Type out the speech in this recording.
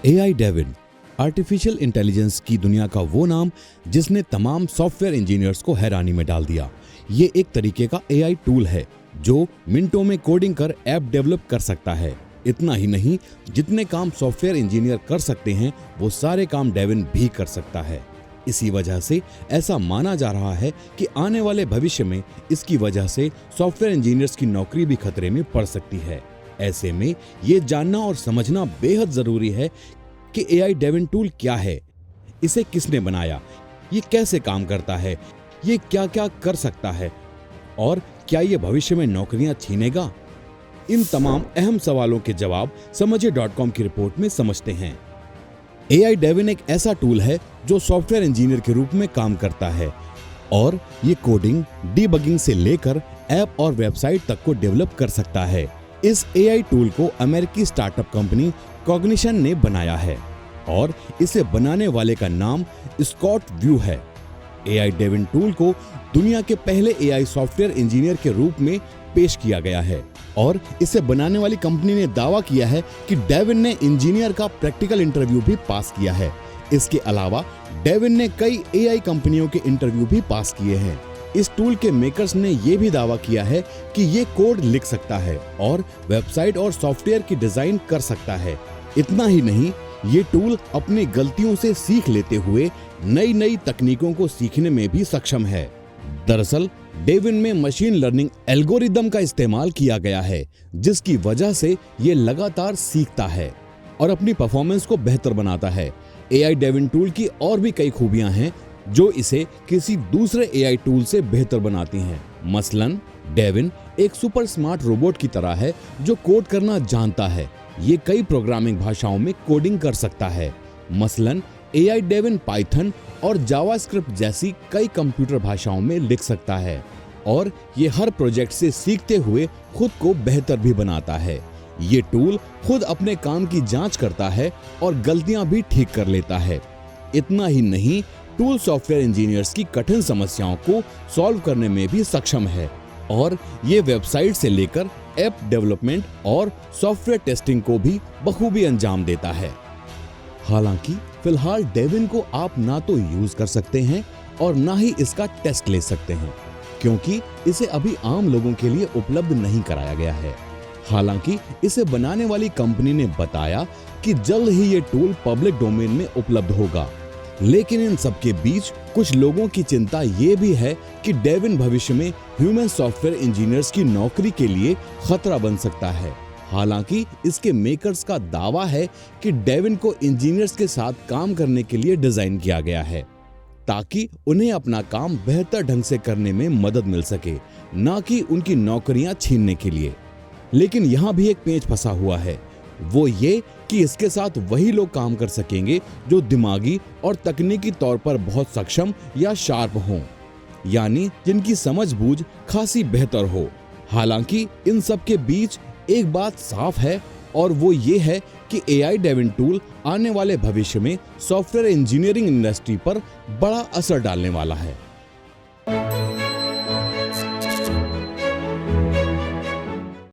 AI Devine artificial intelligence की दुनिया का वो नाम जिसने तमाम सॉफ्टवेयर इंजीनियर्स को हैरानी में डाल दिया। ये एक तरीके का AI टूल है जो मिनटों में कोडिंग कर ऐप डेवलप कर सकता है। इतना ही नहीं, जितने काम सॉफ्टवेयर इंजीनियर कर सकते हैं वो सारे काम डेविन भी कर सकता है। इसी वजह से ऐसा माना जा रहा है कि आने वाले भविष्य में इसकी वजह से सॉफ्टवेयर इंजीनियर्स की नौकरी भी खतरे में पड़ सकती है। ऐसे में ये जानना और समझना बेहद जरूरी है कि AI डेविन टूल क्या है, इसे किसने बनाया, ये कैसे काम करता है, ये क्या क्या कर सकता है और क्या ये भविष्य में नौकरियां छीनेगा। इन तमाम अहम सवालों के जवाब समझिए.com की रिपोर्ट में समझते हैं। AI डेविन एक ऐसा टूल है जो सॉफ्टवेयर इंजीनियर के रूप में काम करता है और ये कोडिंग, डीबगिंग से लेकर ऐप और वेबसाइट तक को डेवलप कर सकता है। इस AI टूल को अमेरिकी स्टार्टअप कंपनी कॉग्निशन ने बनाया है और इसे बनाने वाले का नाम स्कॉट व्यू है। AI डेविन टूल को दुनिया के पहले AI सॉफ्टवेयर इंजीनियर के रूप में पेश किया गया है और इसे बनाने वाली कंपनी ने दावा किया है कि डेविन ने इंजीनियर का प्रैक्टिकल इंटरव्यू भी पास किया है। इसके अलावा डेविन ने कई AI कंपनियों के इंटरव्यू भी पास किए हैं। इस टूल के मेकर्स ने यह भी दावा किया है कि ये कोड लिख सकता है और वेबसाइट और सॉफ्टवेयर की डिजाइन कर सकता है। इतना ही नहीं, ये टूल अपनी गलतियों से सीख लेते हुए नई नई तकनीकों को सीखने में भी सक्षम है। दरअसल डेविन में मशीन लर्निंग एल्गोरिदम का इस्तेमाल किया गया है, जिसकी वजह से ये लगातार सीखता है और अपनी परफॉर्मेंस को बेहतर बनाता है। AI डेविन टूल की और भी कई खूबियां हैं जो इसे किसी दूसरे AI टूल से बेहतर बनाती हैं। मसलन डेविन एक सुपर स्मार्ट रोबोट की तरह है जो कोड करना जानता है। ये कई प्रोग्रामिंग भाषाओं में कोडिंग कर सकता है। मसलन AI डेविन पाइथन और जावास्क्रिप्ट जैसी कई कंप्यूटर भाषाओं में लिख सकता है और ये हर प्रोजेक्ट से सीखते हुए खुद को बेहतर भी बनाता है। ये टूल खुद अपने काम की जांच करता है और गलतियां भी ठीक कर लेता है। इतना ही नहीं, टूल सॉफ्टवेयर इंजीनियर्स की कठिन समस्याओं को सॉल्व करने में भी सक्षम है और ये वेबसाइट से लेकर ऐप डेवलपमेंट और सॉफ्टवेयर टेस्टिंग को भी बखूबी अंजाम देता है। हालांकि फिलहाल डेविन को आप ना तो यूज कर सकते हैं और ना ही इसका टेस्ट ले सकते हैं, क्योंकि इसे अभी आम लोगों के लिए उपलब्ध नहीं कराया गया है। हालांकि इसे बनाने वाली कंपनी ने बताया कि जल्द ही ये टूल पब्लिक डोमेन में उपलब्ध होगा। लेकिन इन सब के बीच कुछ लोगों की चिंता ये भी है कि डेविन भविष्य में ह्यूमन सॉफ्टवेयर इंजीनियर्स की नौकरी के लिए खतरा बन सकता है। हालांकि इसके मेकर्स का दावा है कि डेविन को इंजीनियर्स के साथ काम करने के लिए डिजाइन किया गया है ताकि उन्हें अपना काम बेहतर ढंग से करने में मदद मिल सके, ना कि उनकी नौकरियां छीनने के लिए। लेकिन यहाँ भी एक पेंच फंसा हुआ है, वो ये कि इसके साथ वही लोग काम कर सकेंगे जो दिमागी और तकनीकी तौर पर बहुत सक्षम या शार्प हों, यानी जिनकी समझबूझ खासी बेहतर हो। हालांकि इन सब के बीच एक बात साफ है और वो ये है कि AI डेविन टूल आने वाले भविष्य में सॉफ्टवेयर इंजीनियरिंग इंडस्ट्री पर बड़ा असर डालने वाला है।